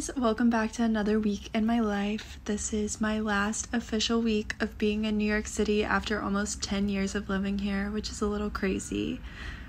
guys, welcome back to another week in my life. This is my last official week of being in New York City after almost 10 years of living here, which is a little crazy.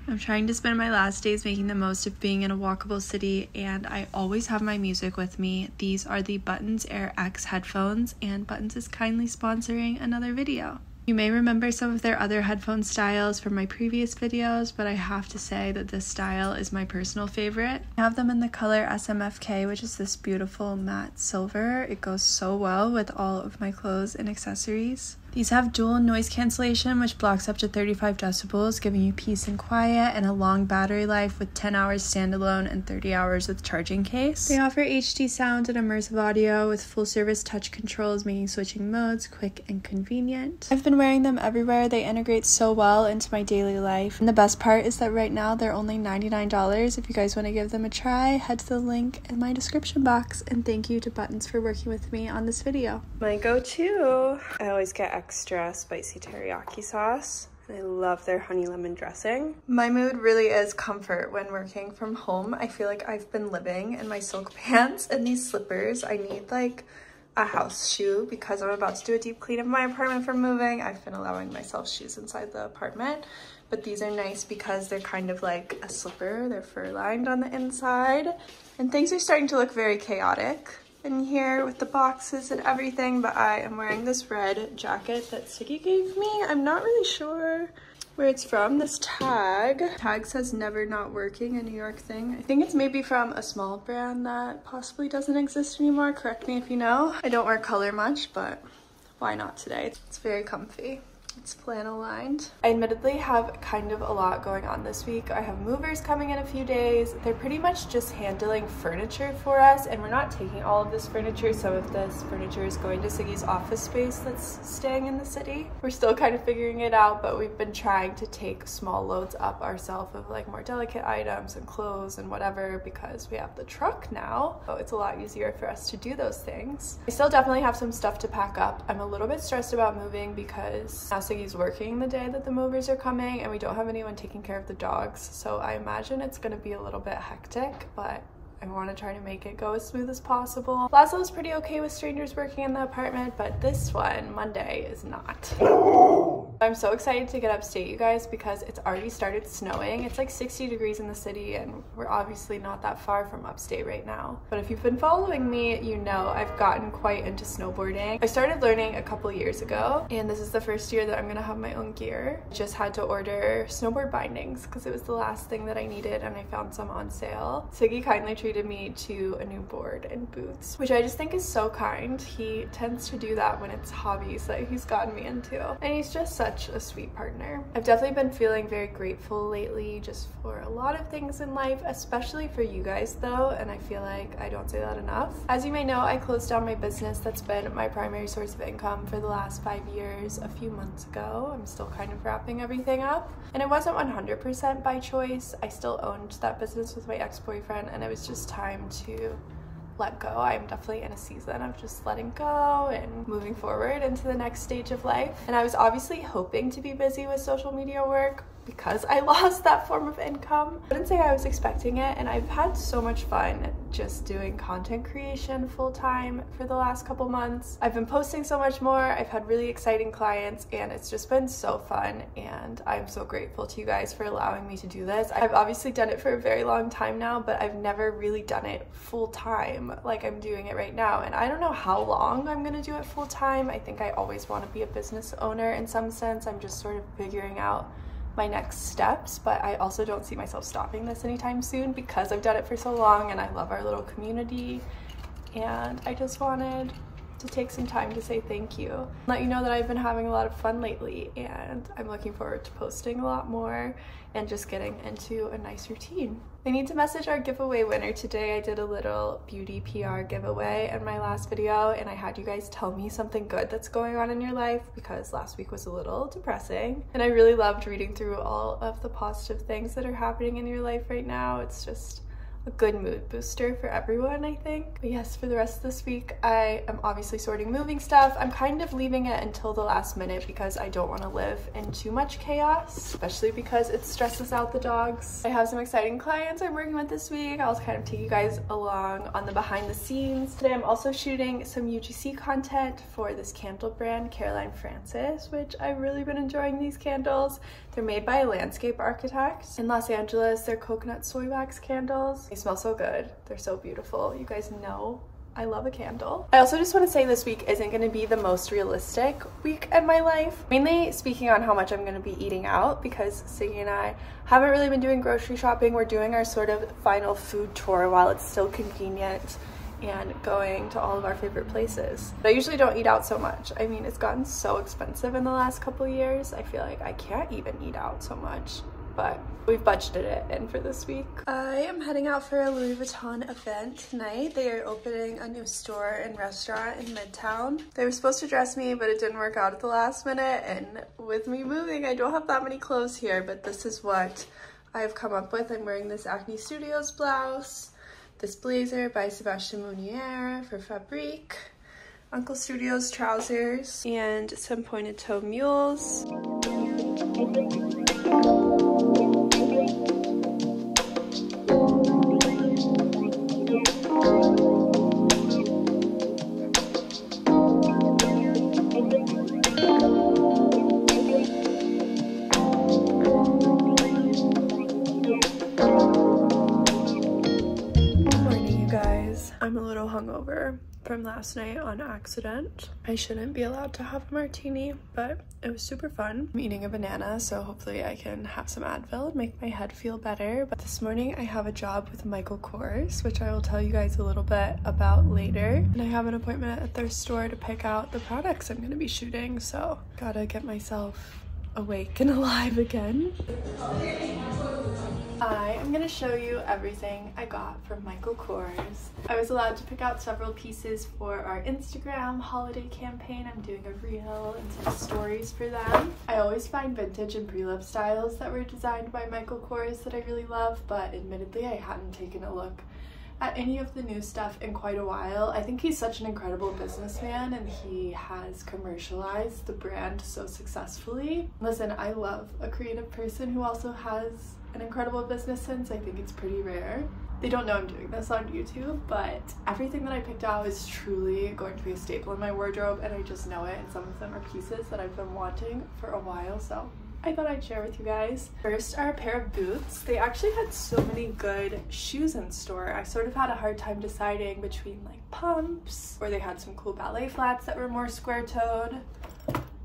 I'm trying to spend my last days making the most of being in a walkable city, and I always have my music with me. These are the Buttons Air X headphones, and Buttons is kindly sponsoring another video. You may remember some of their other headphone styles from my previous videos, but I have to say that this style is my personal favorite. I have them in the color SMFK, which is this beautiful matte silver. It goes so well with all of my clothes and accessories. These have dual noise cancellation, which blocks up to 35 decibels, giving you peace and quiet, and a long battery life with 10 hours standalone and 30 hours with charging case. They offer HD sound and immersive audio with full service touch controls, making switching modes quick and convenient. I've been wearing them everywhere. They integrate so well into my daily life. And the best part is that right now they're only $99. If you guys want to give them a try, head to the link in my description box. And thank you to Buttons for working with me on this video. My go-to, I always get extra spicy teriyaki sauce, and I love their honey lemon dressing. My mood really is comfort when working from home. I feel like I've been living in my silk pants and these slippers. I need like a house shoe because I'm about to do a deep clean of my apartment from moving. I've been allowing myself shoes inside the apartment, but these are nice because they're kind of like a slipper. They're fur lined on the inside, and things are starting to look very chaotic in here with the boxes and everything, but I am wearing this red jacket that Siggy gave me. I'm not really sure where it's from. This tag says never not working, a New York thing. I think it's maybe from a small brand that possibly doesn't exist anymore. Correct me if you know. I don't wear color much, but why not today? It's very comfy. It's flannel lined. I admittedly have kind of a lot going on this week. I have movers coming in a few days. They're pretty much just handling furniture for us, and we're not taking all of this furniture. Some of this furniture is going to Siggy's office space that's staying in the city. We're still kind of figuring it out, but we've been trying to take small loads up ourselves of like more delicate items and clothes and whatever because we have the truck now. So it's a lot easier for us to do those things. I still definitely have some stuff to pack up. I'm a little bit stressed about moving because now Siggy's working the day that the movers are coming, and we don't have anyone taking care of the dogs, so I imagine it's going to be a little bit hectic, but I want to try to make it go as smooth as possible. Laszlo's pretty okay with strangers working in the apartment, but this one, Monday, is not. I'm so excited to get upstate, you guys, because it's already started snowing. It's like 60 degrees in the city, and we're obviously not that far from upstate right now. But if you've been following me, you know I've gotten quite into snowboarding. I started learning a couple years ago, and this is the first year that I'm gonna have my own gear. Just had to order snowboard bindings because it was the last thing that I needed, and I found some on sale. Siggy kindly treated me to a new board and boots, which I just think is so kind. He tends to do that when it's hobbies that he's gotten me into, and he's just such a sweet partner. I've definitely been feeling very grateful lately just for a lot of things in life, especially for you guys though, and I feel like I don't say that enough. As you may know, I closed down my business that's been my primary source of income for the last 5 years a few months ago. I'm still kind of wrapping everything up, and it wasn't 100% by choice. I still owned that business with my ex-boyfriend, and it was just time to let go. I'm definitely in a season of just letting go and moving forward into the next stage of life. And I was obviously hoping to be busy with social media work because I lost that form of income. I wouldn't say I was expecting it, and I've had so much fun just doing content creation full-time for the last couple months. I've been posting so much more, I've had really exciting clients, and it's just been so fun, and I'm so grateful to you guys for allowing me to do this. I've obviously done it for a very long time now, but I've never really done it full-time like I'm doing it right now, and I don't know how long I'm gonna do it full-time. I think I always want to be a business owner in some sense. I'm just sort of figuring out my next steps, but I also don't see myself stopping this anytime soon because I've done it for so long and I love our little community, and I just wanted to take some time to say thank you. Let you know that I've been having a lot of fun lately, and I'm looking forward to posting a lot more and just getting into a nice routine. I need to message our giveaway winner today. I did a little beauty PR giveaway in my last video, and I had you guys tell me something good that's going on in your life because last week was a little depressing, and I really loved reading through all of the positive things that are happening in your life right now. It's just a good mood booster for everyone, I think. But yes, for the rest of this week, I am obviously sorting moving stuff. I'm kind of leaving it until the last minute because I don't want to live in too much chaos, especially because it stresses out the dogs. I have some exciting clients I'm working with this week. I'll kind of take you guys along on the behind the scenes. Today I'm also shooting some UGC content for this candle brand, Caroline Francis, which I've really been enjoying these candles. They're made by a landscape architect in Los Angeles. They're coconut soy wax candles. They smell so good. They're so beautiful. You guys know I love a candle. I also just want to say this week isn't going to be the most realistic week in my life. Mainly speaking on how much I'm going to be eating out because Siggy and I haven't really been doing grocery shopping. We're doing our sort of final food tour while it's still convenient and going to all of our favorite places. But I usually don't eat out so much. I mean, it's gotten so expensive in the last couple years. I feel like I can't even eat out so much, but we've budgeted it in for this week. I am heading out for a Louis Vuitton event tonight. They are opening a new store and restaurant in Midtown. They were supposed to dress me, but it didn't work out at the last minute. And with me moving, I don't have that many clothes here, but this is what I've come up with. I'm wearing this Acne Studios blouse, this blazer by Sebastian Mounier for Fabrique, Uncle Studios trousers, and some pointed toe mules. I'm a little hungover from last night on accident. I shouldn't be allowed to have a martini, but it was super fun. I'm eating a banana, so hopefully I can have some Advil and make my head feel better. But this morning I have a job with Michael Kors, which I will tell you guys a little bit about later. And I have an appointment at their store to pick out the products I'm gonna be shooting, so gotta get myself awake and alive again. I am going to show you everything I got from Michael Kors. I was allowed to pick out several pieces for our Instagram holiday campaign. I'm doing a reel and some stories for them. I always find vintage and pre-loved styles that were designed by Michael Kors that I really love, but admittedly I hadn't taken a look at any of the new stuff in quite a while. I think he's such an incredible businessman and he has commercialized the brand so successfully. Listen, I love a creative person who also has an incredible business sense. I think it's pretty rare. They don't know I'm doing this on YouTube, but everything that I picked out is truly going to be a staple in my wardrobe and I just know it, and some of them are pieces that I've been wanting for a while, so I thought I'd share with you guys. First are a pair of boots. They actually had so many good shoes in store. I sort of had a hard time deciding between like pumps, or they had some cool ballet flats that were more square-toed,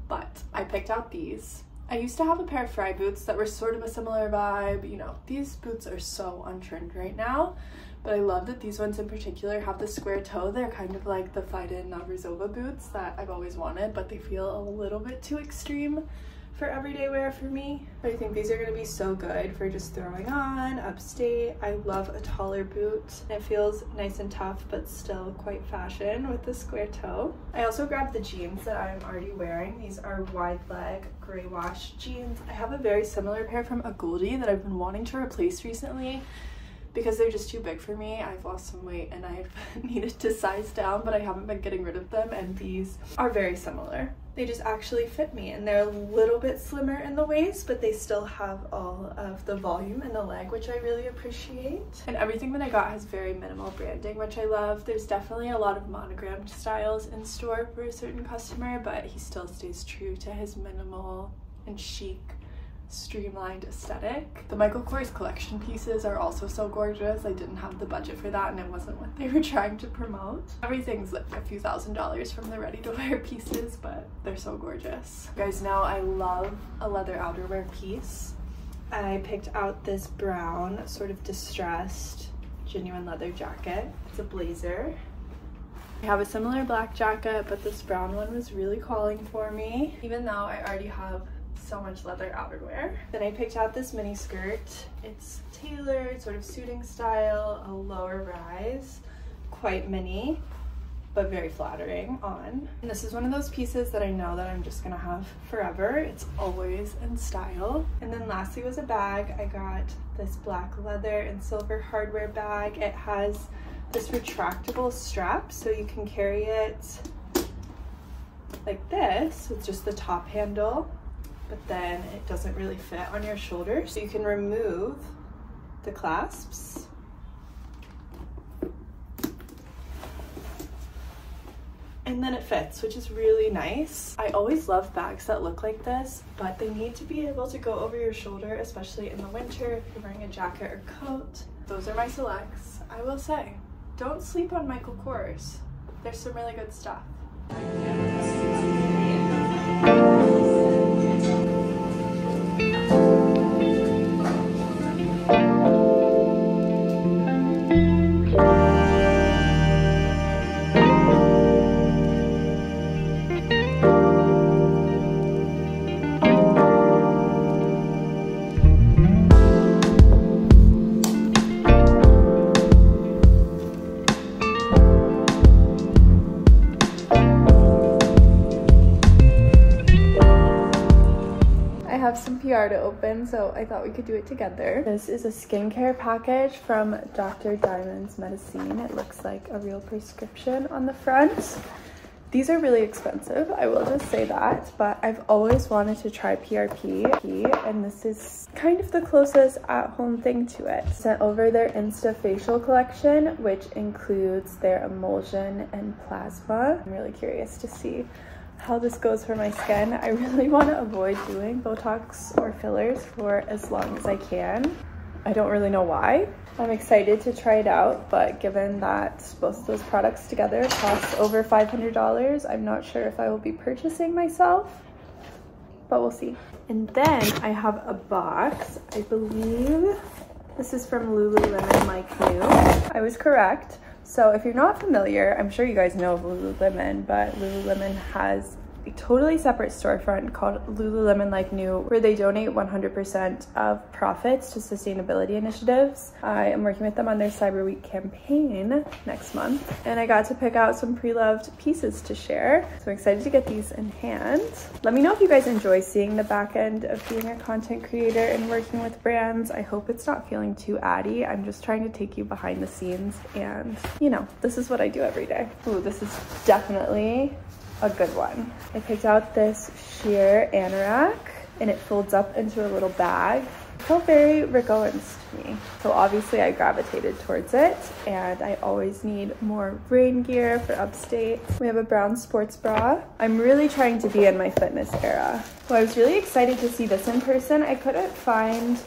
but I picked out these. I used to have a pair of Fry boots that were sort of a similar vibe. You know, these boots are so on-trend right now, but I love that these ones in particular have the square toe. They're kind of like the Fiden Navrazova boots that I've always wanted, but they feel a little bit too extreme for everyday wear for me. But I think these are going to be so good for just throwing on upstate. I love a taller boot. It feels nice and tough but still quite fashion with the square toe. I also grabbed the jeans that I'm already wearing. These are wide leg gray wash jeans. I have a very similar pair from a Goldie that I've been wanting to replace recently because they're just too big for me. I've lost some weight and I've needed to size down, but I haven't been getting rid of them, and these are very similar. They just actually fit me, and they're a little bit slimmer in the waist, but they still have all of the volume in the leg, which I really appreciate. And everything that I got has very minimal branding, which I love. There's definitely a lot of monogrammed styles in store for a certain customer, but he still stays true to his minimal and chic streamlined aesthetic. The Michael Kors collection pieces are also so gorgeous. I didn't have the budget for that and it wasn't what they were trying to promote. Everything's like a few $1,000s from the ready-to-wear pieces, but they're so gorgeous. You guys know I love a leather outerwear piece. I picked out this brown sort of distressed genuine leather jacket. It's a blazer. I have a similar black jacket, but this brown one was really calling for me, even though I already have so much leather outerwear. Then I picked out this mini skirt. It's tailored, sort of suiting style, a lower rise, quite mini. but very flattering on. And this is one of those pieces that I know that I'm just gonna have forever. It's always in style. And then lastly was a bag. I got this black leather and silver hardware bag. It has this retractable strap, so you can carry it like this with just the top handle, but then it doesn't really fit on your shoulders. So you can remove the clasps. And then it fits, which is really nice. I always love bags that look like this, but they need to be able to go over your shoulder, especially in the winter if you're wearing a jacket or coat. Those are my selects. I will say, don't sleep on Michael Kors. There's some really good stuff. Some PR to open, so I thought we could do it together. This is a skincare package from Dr. Diamond's Medicine. It looks like a real prescription on the front. These are really expensive, I will just say that, but I've always wanted to try PRP, and this is kind of the closest at-home thing to it. Sent over their Insta Facial collection, which includes their emulsion and plasma. I'm really curious to see how this goes for my skin. I really want to avoid doing Botox or fillers for as long as I can. I don't really know why. I'm excited to try it out, but given that both of those products together cost over $500, I'm not sure if I will be purchasing myself, but we'll see. And then I have a box. I believe this is from Lululemon Like New. I was correct. So if you're not familiar, I'm sure you guys know of Lululemon, but Lululemon has a totally separate storefront called Lululemon Like New, where they donate 100% of profits to sustainability initiatives. I am working with them on their Cyber Week campaign next month, and I got to pick out some pre-loved pieces to share. So I'm excited to get these in hand. Let me know if you guys enjoy seeing the back end of being a content creator and working with brands. I hope it's not feeling too addy. I'm just trying to take you behind the scenes, and you know, this is what I do every day. Ooh, this is definitely a good one. I picked out this sheer anorak, and it folds up into a little bag. It felt very Rick Owens to me. So obviously I gravitated towards it, and I always need more rain gear for upstate. We have a brown sports bra. I'm really trying to be in my fitness era. So I was really excited to see this in person. I couldn't find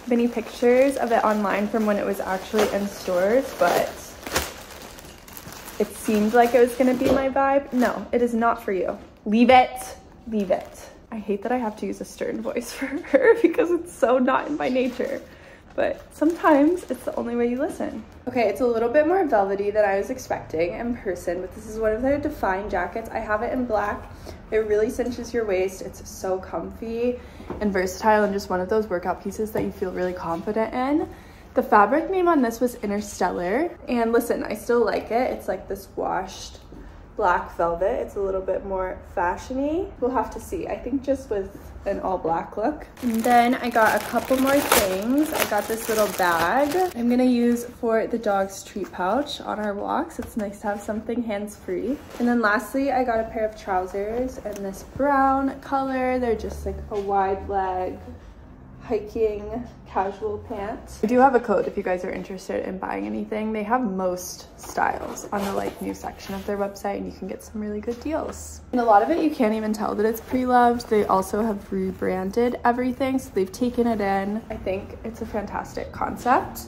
many pictures of it online from when it was actually in stores, but it seemed like it was gonna be my vibe. No, it is not for you. Leave it, leave it. I hate that I have to use a stern voice for her because it's so not in my nature, but sometimes it's the only way you listen. Okay, it's a little bit more velvety than I was expecting in person, but this is one of their Define jackets. I have it in black. It really cinches your waist. It's so comfy and versatile, and just one of those workout pieces that you feel really confident in. The fabric name on this was Interstellar, and listen, I still like it. It's like this washed black velvet. It's a little bit more fashiony. We'll have to see. I think just with an all black look. And then I got a couple more things. I got this little bag I'm gonna use for the dog's treat pouch on our walks. It's nice to have something hands-free. And then lastly, I got a pair of trousers in this brown color. They're just like a wide leg hiking casual pants. I do have a code if you guys are interested in buying anything. They have most styles on the Like New section of their website, and you can get some really good deals. And a lot of it you can't even tell that it's pre-loved. They also have rebranded everything, so they've taken it in. I think it's a fantastic concept.